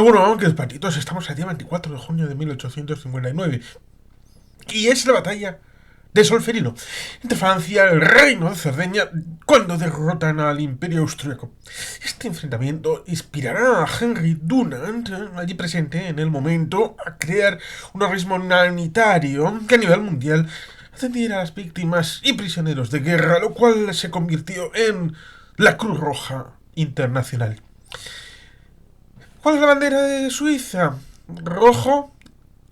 Bueno, que patitos, estamos al día 24 de junio de 1859. Y es la batalla de Solferino, entre Francia y el Reino de Cerdeña, cuando derrotan al Imperio Austríaco. Este enfrentamiento inspirará a Henry Dunant, allí presente en el momento, a crear un organismo humanitario que a nivel mundial atendiera a las víctimas y prisioneros de guerra, lo cual se convirtió en la Cruz Roja Internacional. ¿Cuál es la bandera de Suiza? Rojo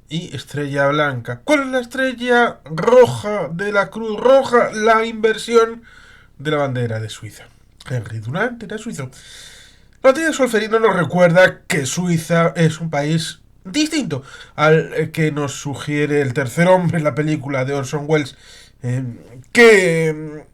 y estrella blanca. ¿Cuál es la estrella roja de la Cruz Roja? La inversión de la bandera de Suiza. Henry Dunant era suizo. La batalla de Solferino nos recuerda que Suiza es un país distinto al que nos sugiere el tercer hombre en la película de Orson Welles, que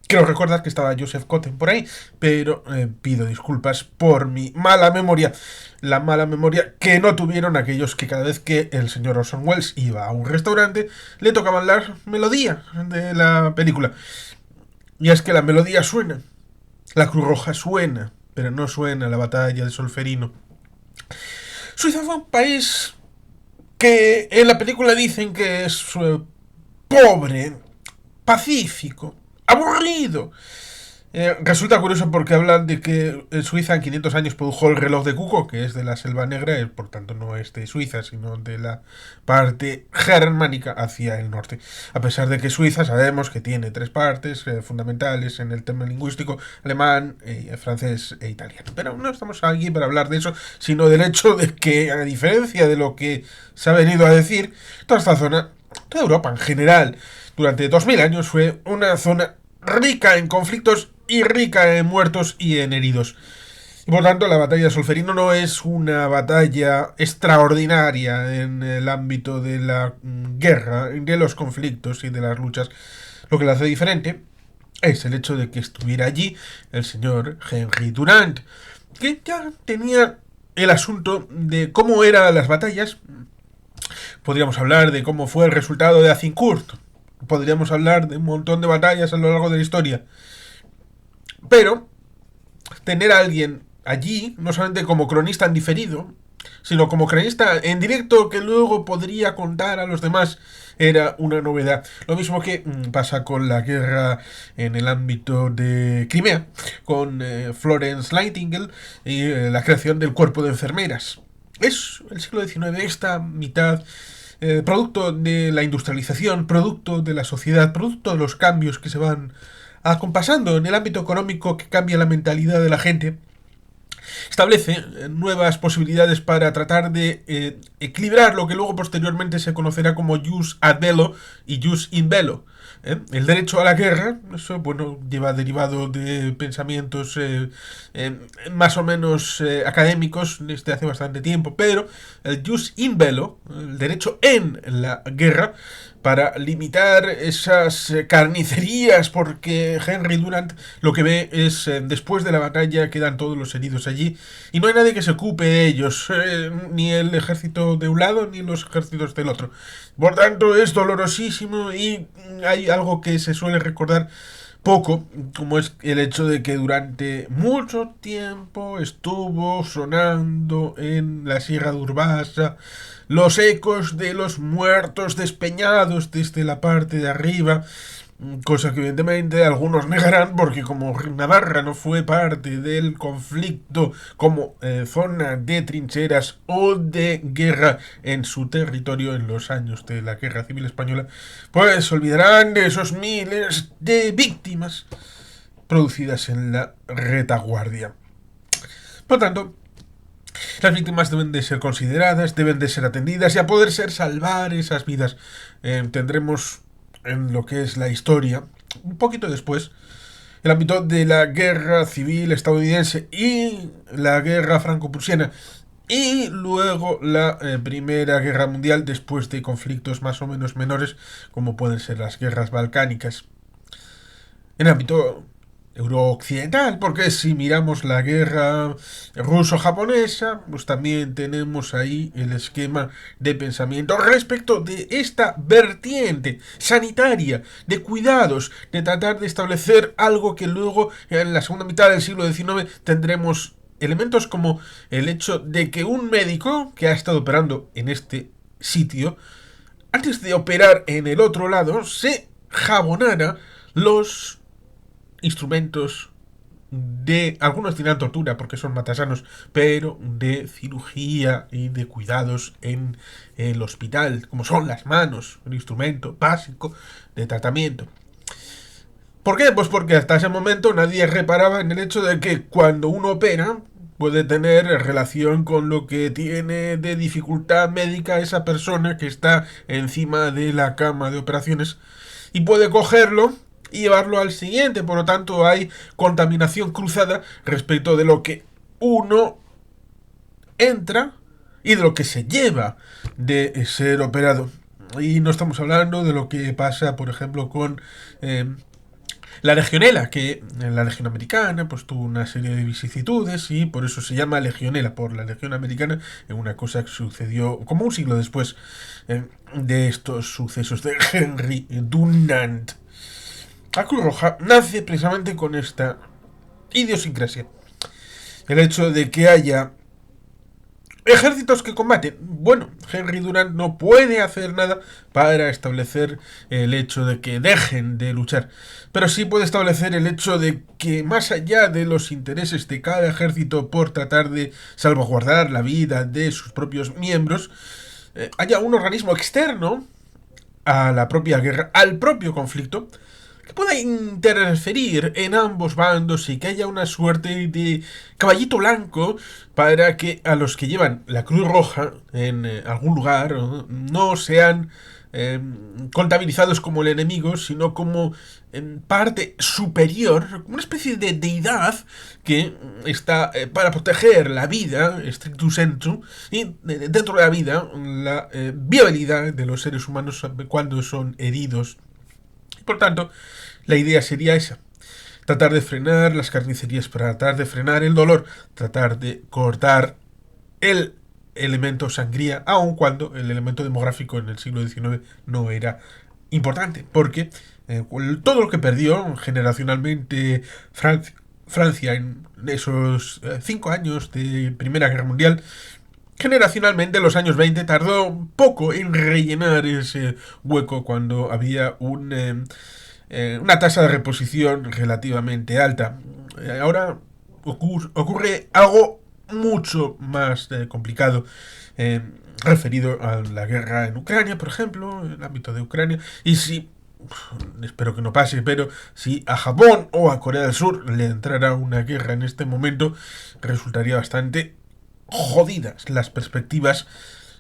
quiero recordar que estaba Joseph Cotten por ahí, pero pido disculpas por mi mala memoria. La mala memoria que no tuvieron aquellos que cada vez que el señor Orson Welles iba a un restaurante le tocaban la melodía de la película. Y es que la melodía suena, la Cruz Roja suena, pero no suena la batalla de Solferino. Suiza fue un país que en la película dicen que es pobre, pacífico, aburrido. Resulta curioso porque hablan de que Suiza en 500 años produjo el reloj de Cuco, que es de la Selva Negra, y por tanto no es de Suiza, sino de la parte germánica hacia el norte. A pesar de que Suiza sabemos que tiene tres partes fundamentales en el tema lingüístico, alemán, francés e italiano. Pero no estamos aquí para hablar de eso, sino del hecho de que, a diferencia de lo que se ha venido a decir, toda esta zona, toda Europa en general, durante 2000 años fue una zona rica en conflictos y rica en muertos y en heridos. Y por tanto, la batalla de Solferino no es una batalla extraordinaria en el ámbito de la guerra, de los conflictos y de las luchas. Lo que la hace diferente es el hecho de que estuviera allí el señor Henry Dunant, que ya tenía el asunto de cómo eran las batallas. Podríamos hablar de cómo fue el resultado de Azincourt. Podríamos hablar de un montón de batallas a lo largo de la historia. Pero tener a alguien allí, no solamente como cronista en diferido, sino como cronista en directo que luego podría contar a los demás, era una novedad. Lo mismo que pasa con la guerra en el ámbito de Crimea, con Florence Nightingale y la creación del cuerpo de enfermeras. Es el siglo XIX, esta mitad, producto de la industrialización, producto de la sociedad, producto de los cambios que se van acompasando en el ámbito económico, que cambia la mentalidad de la gente, establece nuevas posibilidades para tratar de equilibrar lo que luego posteriormente se conocerá como jus ad bello y jus in bello. El derecho a la guerra, eso bueno, lleva derivado de pensamientos más o menos académicos desde hace bastante tiempo, pero el jus in bello, el derecho en la guerra, para limitar esas carnicerías, porque Henry Dunant lo que ve es, después de la batalla quedan todos los heridos allí y no hay nadie que se ocupe de ellos, ni el ejército de un lado ni los ejércitos del otro. Por tanto, es dolorosísimo y hay algo que se suele recordar poco, como es el hecho de que durante mucho tiempo estuvo sonando en la Sierra de Urbasa los ecos de los muertos despeñados desde la parte de arriba, cosa que evidentemente algunos negarán porque como Navarra no fue parte del conflicto como zona de trincheras o de guerra en su territorio en los años de la Guerra Civil Española, pues olvidarán de esos miles de víctimas producidas en la retaguardia. Por tanto, las víctimas deben de ser consideradas, deben de ser atendidas y a poder ser salvar esas vidas. Tendremos en lo que es la historia, un poquito después, el ámbito de la guerra civil estadounidense y la guerra franco-prusiana. Y luego la Primera Guerra Mundial después de conflictos más o menos menores como pueden ser las guerras balcánicas. En el ámbito eurooccidental, porque si miramos la guerra ruso-japonesa, pues también tenemos ahí el esquema de pensamiento respecto de esta vertiente sanitaria, de cuidados, de tratar de establecer algo que luego en la segunda mitad del siglo XIX tendremos elementos como el hecho de que un médico que ha estado operando en este sitio, antes de operar en el otro lado, se jabonara los instrumentos de, algunos dirán tortura porque son matasanos, pero de cirugía y de cuidados en el hospital, como son las manos, un instrumento básico de tratamiento. ¿Por qué? Pues porque hasta ese momento nadie reparaba en el hecho de que cuando uno opera puede tener relación con lo que tiene de dificultad médica esa persona que está encima de la cama de operaciones y puede cogerlo y llevarlo al siguiente. Por lo tanto, hay contaminación cruzada respecto de lo que uno entra y de lo que se lleva de ser operado. Y no estamos hablando de lo que pasa, por ejemplo, con la legionela, que en la Legión Americana pues tuvo una serie de vicisitudes y por eso se llama legionela, por la Legión Americana, en una cosa que sucedió como un siglo después de estos sucesos de Henry Dunant. La Cruz Roja nace precisamente con esta idiosincrasia. El hecho de que haya ejércitos que combaten. Bueno, Henry Dunant no puede hacer nada para establecer el hecho de que dejen de luchar, pero sí puede establecer el hecho de que más allá de los intereses de cada ejército por tratar de salvaguardar la vida de sus propios miembros, haya un organismo externo a la propia guerra, al propio conflicto, que pueda interferir en ambos bandos y que haya una suerte de caballito blanco para que a los que llevan la Cruz Roja en algún lugar no sean contabilizados como el enemigo, sino como en parte superior, una especie de deidad que está para proteger la vida, stricto sensu, y dentro de la vida, la viabilidad de los seres humanos cuando son heridos. Por tanto, la idea sería esa. Tratar de frenar las carnicerías, para tratar de frenar el dolor, tratar de cortar el elemento sangría, aun cuando el elemento demográfico en el siglo XIX no era importante, porque todo lo que perdió generacionalmente Francia en esos 5 años de Primera Guerra Mundial, generacionalmente en los años 20 tardó poco en rellenar ese hueco cuando había una tasa de reposición relativamente alta. Ahora ocurre algo mucho más complicado referido a la guerra en Ucrania, por ejemplo, en el ámbito de Ucrania, y si espero que no pase, pero si a Japón o a Corea del Sur le entrara una guerra en este momento, resultaría bastante jodidas las perspectivas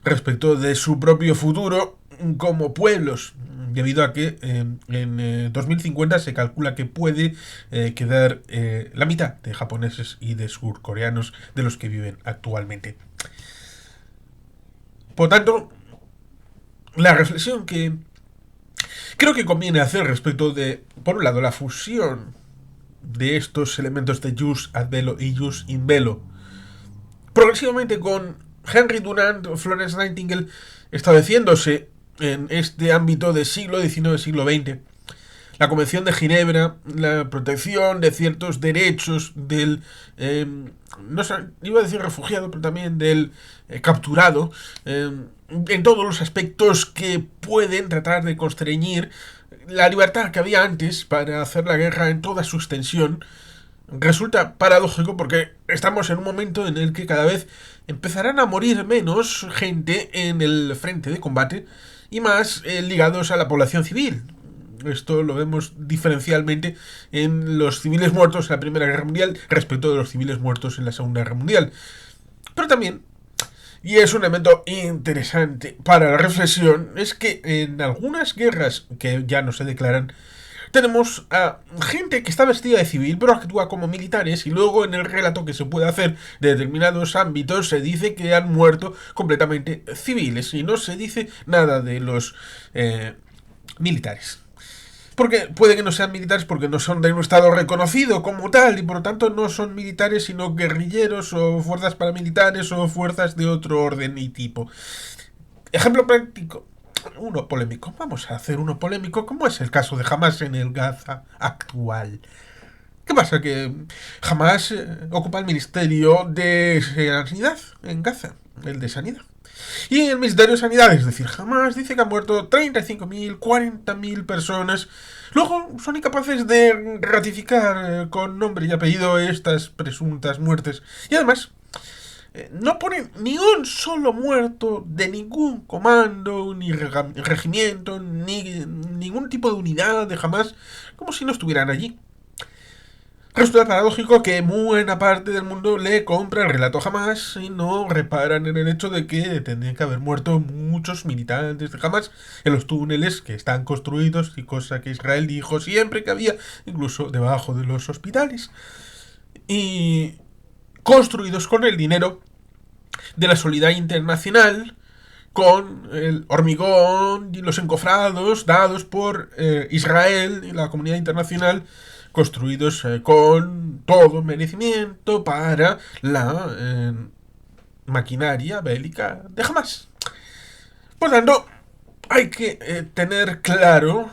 respecto de su propio futuro como pueblos, debido a que en 2050 se calcula que puede quedar la mitad de japoneses y de surcoreanos de los que viven actualmente. Por tanto, la reflexión que creo que conviene hacer respecto de, por un lado, la fusión de estos elementos de jus ad velo y jus in velo, progresivamente con Henry Dunant o Florence Nightingale estableciéndose en este ámbito de siglo XIX, siglo XX. La Convención de Ginebra, la protección de ciertos derechos del, no sé, iba a decir refugiado, pero también del capturado, en todos los aspectos que pueden tratar de constreñir la libertad que había antes para hacer la guerra en toda su extensión. Resulta paradójico porque estamos en un momento en el que cada vez empezarán a morir menos gente en el frente de combate y más ligados a la población civil. Esto lo vemos diferencialmente en los civiles muertos en la Primera Guerra Mundial respecto de los civiles muertos en la Segunda Guerra Mundial. Pero también, y es un elemento interesante para la reflexión, es que en algunas guerras que ya no se declaran, tenemos a gente que está vestida de civil pero actúa como militares, y luego en el relato que se puede hacer de determinados ámbitos se dice que han muerto completamente civiles y no se dice nada de los militares. Porque puede que no sean militares porque no son de un estado reconocido como tal y por lo tanto no son militares sino guerrilleros o fuerzas paramilitares o fuerzas de otro orden y tipo. Ejemplo práctico. Uno polémico. Vamos a hacer uno polémico como es el caso de Hamas en el Gaza actual. ¿Qué pasa? Que jamás ocupa el Ministerio de Sanidad en Gaza, el de Sanidad. Y el Ministerio de Sanidad, es decir, jamás dice que han muerto 35.000, 40.000 personas. Luego son incapaces de ratificar con nombre y apellido estas presuntas muertes. Y además, no ponen ni un solo muerto de ningún comando, ni regimiento, ni ningún tipo de unidad de jamás, como si no estuvieran allí. Resulta paradójico que buena parte del mundo le compra el relato Hamas y no reparan en el hecho de que tendrían que haber muerto muchos militantes de Hamas en los túneles que están construidos, y cosa que Israel dijo siempre que había, incluso debajo de los hospitales, y construidos con el dinero de la solidaridad internacional, con el hormigón y los encofrados dados por Israel y la comunidad internacional, construidos con todo merecimiento para la maquinaria bélica de Hamas. Por tanto, hay que tener claro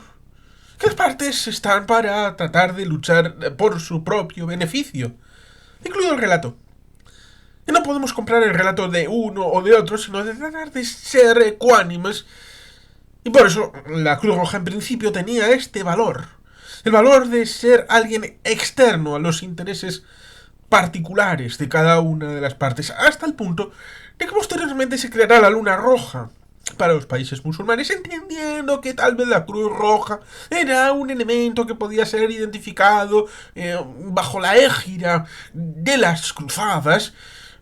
que las partes están para tratar de luchar por su propio beneficio, incluido el relato. Y no podemos comprar el relato de uno o de otro, sino de tratar de ser ecuánimes. Y por eso la Cruz Roja en principio tenía este valor. El valor de ser alguien externo a los intereses particulares de cada una de las partes, hasta el punto de que posteriormente se creará la Luna Roja para los países musulmanes, entendiendo que tal vez la Cruz Roja era un elemento que podía ser identificado bajo la égida de las cruzadas.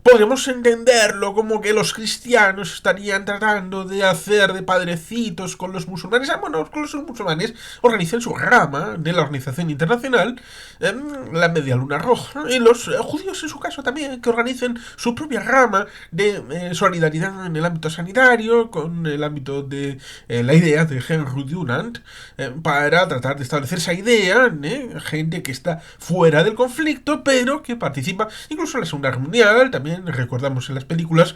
Podemos entenderlo como que los cristianos estarían tratando de hacer de padrecitos con los musulmanes. Bueno, con los musulmanes organizan su rama de la organización internacional, la Media Luna Roja, y los judíos en su caso también, que organicen su propia rama de solidaridad en el ámbito sanitario, con el ámbito de la idea de Henry Dunant, para tratar de establecer esa idea, gente que está fuera del conflicto, pero que participa incluso en la Segunda Guerra Mundial. También recordamos en las películas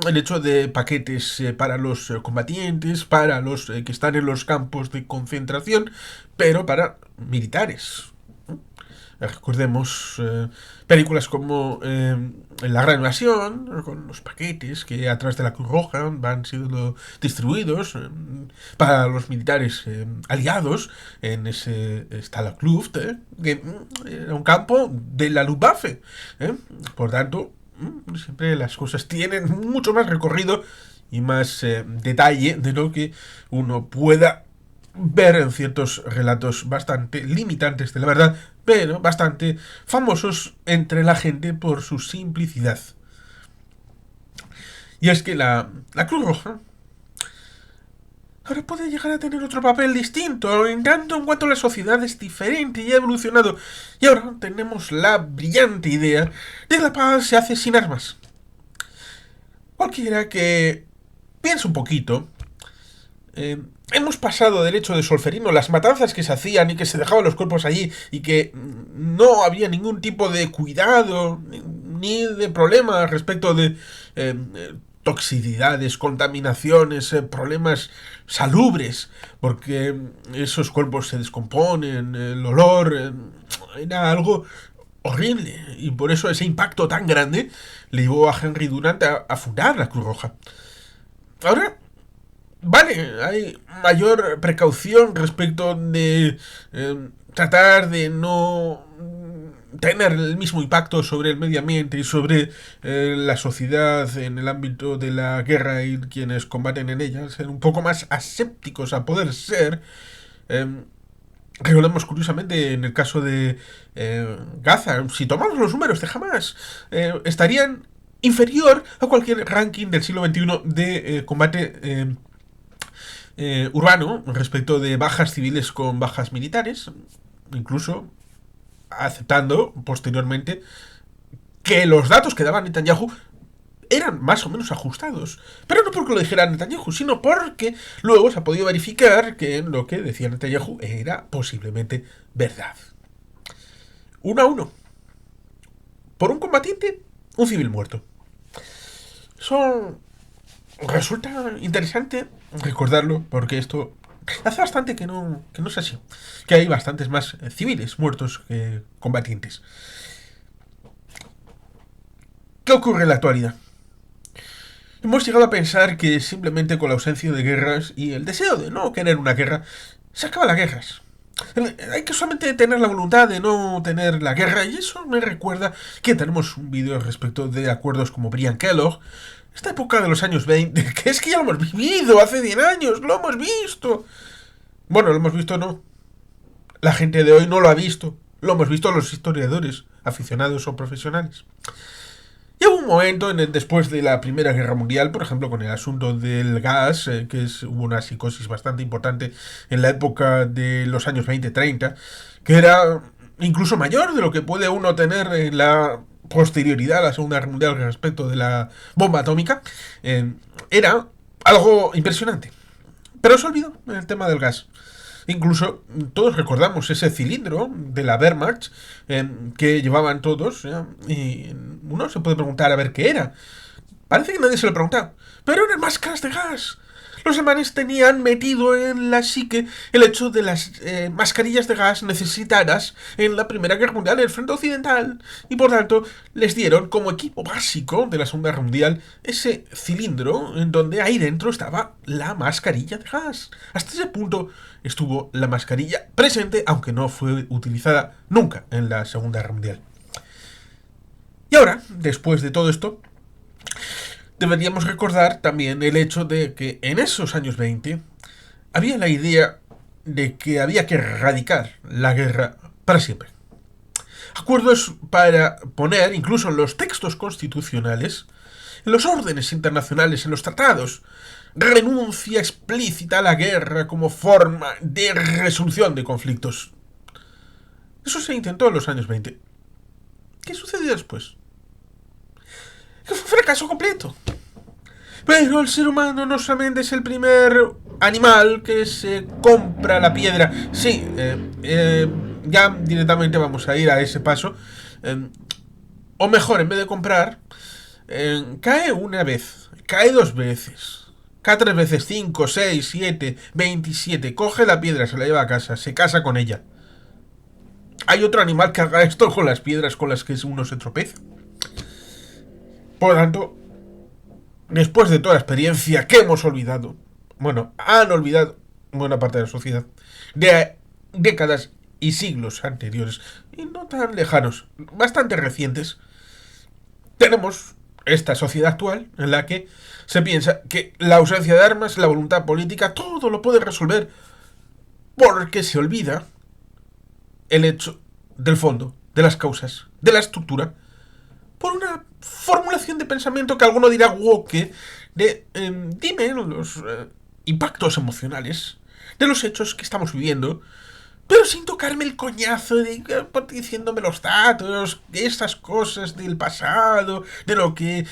el hecho de paquetes para los combatientes, para los que están en los campos de concentración, pero para militares. Recordemos películas como La Gran Invasión, con los paquetes que a través de la Cruz Roja van siendo distribuidos para los militares aliados en ese Stalag-Luft, que era un campo de la Luftwaffe. Por tanto, siempre las cosas tienen mucho más recorrido y más detalle de lo que uno pueda ver en ciertos relatos bastante limitantes de la verdad, pero bastante famosos entre la gente por su simplicidad. Y es que la Cruz Roja ahora puede llegar a tener otro papel distinto, en tanto en cuanto la sociedad es diferente y ha evolucionado. Y ahora tenemos la brillante idea de que la paz se hace sin armas. Cualquiera que piense un poquito, hemos pasado del hecho de Solferino, las matanzas que se hacían y que se dejaban los cuerpos allí y que no había ningún tipo de cuidado ni de problema respecto de toxicidades, contaminaciones, problemas salubres, porque esos cuerpos se descomponen, el olor, era algo horrible, y por eso ese impacto tan grande le llevó a Henry Dunant a fundar la Cruz Roja. Ahora, vale, hay mayor precaución respecto de tratar de no tener el mismo impacto sobre el medio ambiente y sobre la sociedad en el ámbito de la guerra y quienes combaten en ella, ser un poco más asépticos a poder ser. Recordemos curiosamente en el caso de Gaza, si tomamos los números de Hamas, estarían inferior a cualquier ranking del siglo XXI de combate urbano respecto de bajas civiles con bajas militares, incluso aceptando posteriormente que los datos que daba Netanyahu eran más o menos ajustados. Pero no porque lo dijera Netanyahu, sino porque luego se ha podido verificar que lo que decía Netanyahu era posiblemente verdad. 1-1. Por un combatiente, un civil muerto. Eso resulta interesante recordarlo, porque esto Hace bastante que no es así. Que hay bastantes más civiles muertos que combatientes. ¿Qué ocurre en la actualidad? Hemos llegado a pensar que simplemente con la ausencia de guerras y el deseo de no querer una guerra, se acaban las guerras. Hay que solamente tener la voluntad de no tener la guerra, y eso me recuerda que tenemos un vídeo respecto de acuerdos como Brian Kellogg, esta época de los años 20, que es que ya lo hemos vivido hace 100 años, lo hemos visto. Bueno, lo hemos visto no. La gente de hoy no lo ha visto. Lo hemos visto los historiadores, aficionados o profesionales. Y hubo un momento después de la Primera Guerra Mundial, por ejemplo, con el asunto del gas, hubo una psicosis bastante importante en la época de los años 20-30, que era incluso mayor de lo que puede uno tener en la posterioridad a la Segunda Guerra Mundial respecto de la bomba atómica. Era algo impresionante. Pero se olvidó el tema del gas. Incluso todos recordamos ese cilindro de la Wehrmacht que llevaban todos, y uno se puede preguntar a ver qué era. Parece que nadie se lo preguntaba, pero eran máscaras de gas. Los alemanes tenían metido en la psique el hecho de las mascarillas de gas necesitadas en la Primera Guerra Mundial en el frente occidental, y por tanto les dieron como equipo básico de la Segunda Guerra Mundial ese cilindro en donde ahí dentro estaba la mascarilla de gas. Hasta ese punto estuvo la mascarilla presente, aunque no fue utilizada nunca en la Segunda Guerra Mundial. Y ahora, después de todo esto, deberíamos recordar también el hecho de que en esos años 20 había la idea de que había que erradicar la guerra para siempre. Acuerdos para poner, incluso en los textos constitucionales, en los órdenes internacionales, en los tratados, renuncia explícita a la guerra como forma de resolución de conflictos. Eso se intentó en los años 20. ¿Qué sucedió después? Que fue un fracaso completo. Pero el ser humano no solamente es el primer animal que se compra la piedra. Sí, ya directamente vamos a ir a ese paso. O mejor, en vez de comprar, cae una vez, cae dos veces, cae tres veces, 5, 6, 7, 27. Coge la piedra, se la lleva a casa, se casa con ella. ¿Hay otro animal que haga esto con las piedras con las que uno se tropeza? Por lo tanto, después de toda la experiencia que hemos olvidado, bueno, han olvidado buena parte de la sociedad, de décadas y siglos anteriores, y no tan lejanos, bastante recientes, tenemos esta sociedad actual en la que se piensa que la ausencia de armas, la voluntad política, todo lo puede resolver, porque se olvida el hecho del fondo, de las causas, de la estructura, por una formulación de pensamiento que alguno dirá woke, de dime los impactos emocionales de los hechos que estamos viviendo, pero sin tocarme el coñazo de diciéndome los datos, de estas cosas del pasado, de lo que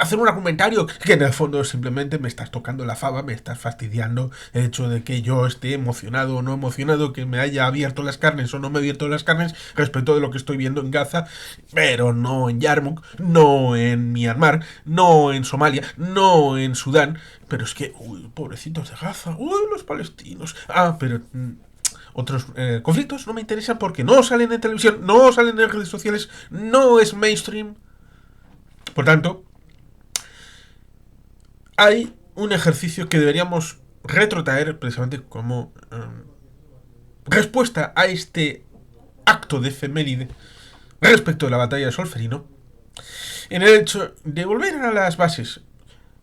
hacer un argumentario que en el fondo simplemente me estás tocando la fava, me estás fastidiando el hecho de que yo esté emocionado o no emocionado, que me haya abierto las carnes o no me he abierto las carnes respecto de lo que estoy viendo en Gaza, pero no en Yarmouk, no en Myanmar, no en Somalia, no en Sudán. Pero es que, uy, pobrecitos de Gaza, uy, los palestinos. Pero otros conflictos no me interesan porque no salen en televisión, no salen en redes sociales, no es mainstream. Por tanto, hay un ejercicio que deberíamos retrotraer precisamente como respuesta a este acto de efeméride respecto de la batalla de Solferino, en el hecho de volver a las bases.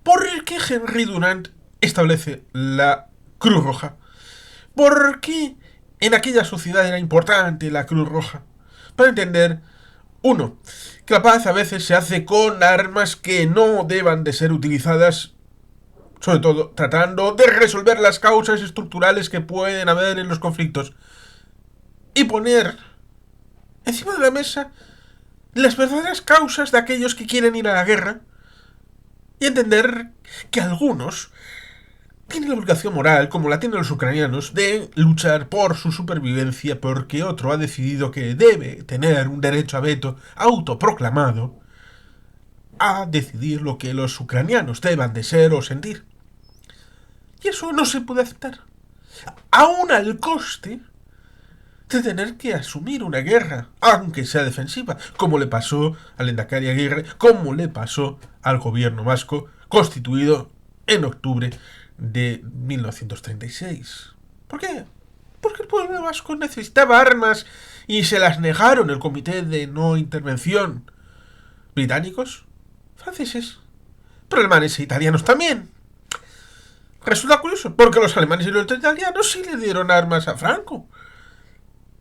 ¿Por qué Henry Dunant establece la Cruz Roja? ¿Por qué en aquella sociedad era importante la Cruz Roja? Para entender, uno, que la paz a veces se hace con armas que no deban de ser utilizadas, sobre todo tratando de resolver las causas estructurales que pueden haber en los conflictos, y poner encima de la mesa las verdaderas causas de aquellos que quieren ir a la guerra, y entender que algunos tienen la obligación moral, como la tienen los ucranianos, de luchar por su supervivencia porque otro ha decidido que debe tener un derecho a veto autoproclamado a decidir lo que los ucranianos deban de ser o sentir. Y eso no se puede aceptar. aún al coste de tener que asumir una guerra, aunque sea defensiva, como le pasó al Endacari Aguirre, como le pasó al gobierno vasco constituido en octubre de 1936. ¿Por qué? Porque el pueblo vasco necesitaba armas y se las negaron el Comité de No Intervención. ¿Británicos? Franceses. Pero alemanes e italianos también. Resulta curioso, porque los alemanes y los italianos sí le dieron armas a Franco.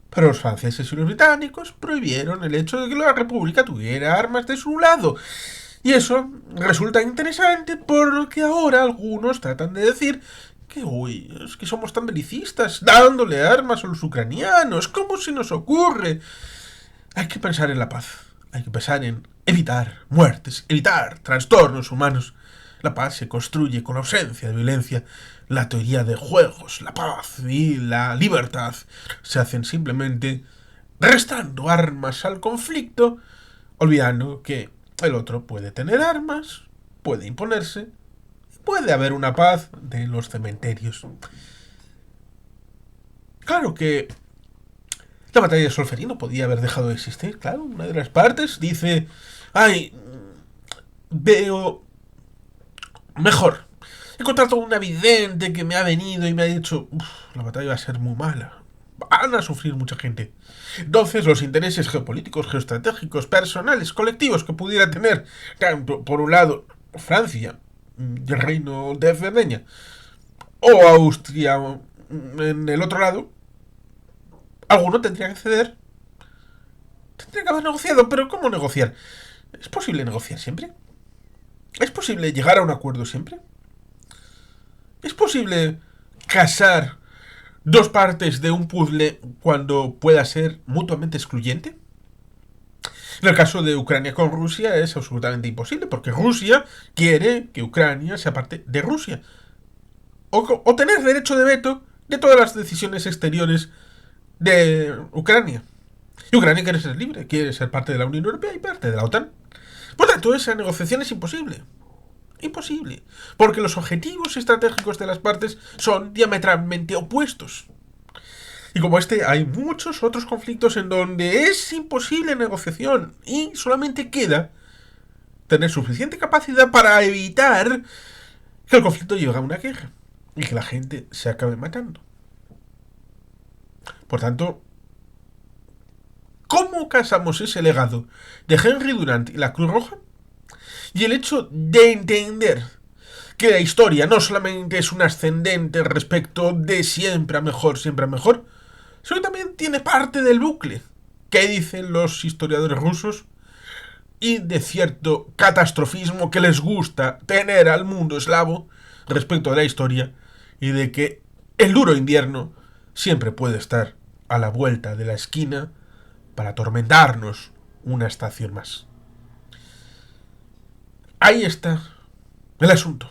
Pero los franceses y los británicos prohibieron el hecho de que la República tuviera armas de su lado. Y eso resulta interesante porque ahora algunos tratan de decir que, uy, es que somos tan belicistas, dándole armas a los ucranianos. ¿Cómo se nos ocurre? Hay que pensar en la paz. Hay que pensar en evitar muertes, evitar trastornos humanos. La paz se construye con la ausencia de violencia. La teoría de juegos, la paz y la libertad se hacen simplemente restando armas al conflicto, olvidando que el otro puede tener armas, puede imponerse, puede haber una paz de los cementerios. Claro que la batalla de Solferino podía haber dejado de existir, claro. Una de las partes dice, ay, veo mejor. He encontrado un vidente que me ha venido y me ha dicho, la batalla va a ser muy mala. Van a sufrir mucha gente. Entonces, los intereses geopolíticos, geoestratégicos, personales, colectivos que pudiera tener, tanto por un lado Francia, el reino de Cerdeña, o Austria en el otro lado, alguno tendría que ceder. Tendría que haber negociado, pero ¿cómo negociar? ¿Es posible negociar siempre? ¿Es posible llegar a un acuerdo siempre? ¿Es posible casar dos partes de un puzzle cuando pueda ser mutuamente excluyente? En el caso de Ucrania con Rusia es absolutamente imposible, porque Rusia quiere que Ucrania sea parte de Rusia. O tener derecho de veto de todas las decisiones exteriores de Ucrania. Y Ucrania quiere ser libre, quiere ser parte de la Unión Europea y parte de la OTAN. Por tanto, esa negociación es imposible. Imposible. Porque los objetivos estratégicos de las partes son diametralmente opuestos. Y como este, hay muchos otros conflictos en donde es imposible negociación y solamente queda tener suficiente capacidad para evitar que el conflicto llegue a una guerra y que la gente se acabe matando. Por tanto, ¿cómo casamos ese legado de Henry Dunant y la Cruz Roja? Y el hecho de entender que la historia no solamente es un ascendente respecto de siempre a mejor, sino que también tiene parte del bucle que dicen los historiadores rusos y de cierto catastrofismo que les gusta tener al mundo eslavo respecto de la historia y de que el duro invierno siempre puede estar a la vuelta de la esquina para atormentarnos una estación más. Ahí está el asunto.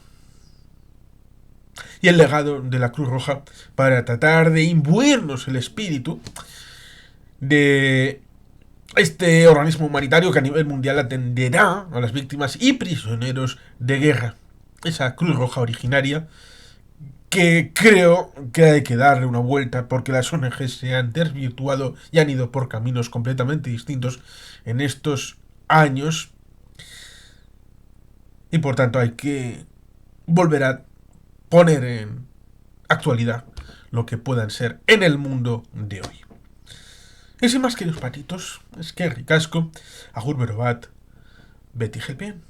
Y el legado de la Cruz Roja para tratar de imbuirnos el espíritu de este organismo humanitario que a nivel mundial atenderá a las víctimas y prisioneros de guerra. Esa Cruz Roja originaria que creo que hay que darle una vuelta porque las ONG se han desvirtuado y han ido por caminos completamente distintos en estos años y por tanto hay que volver a poner en actualidad lo que puedan ser en el mundo de hoy. Y sin más, queridos patitos, es que ricasco, agur berobat, beti helpien.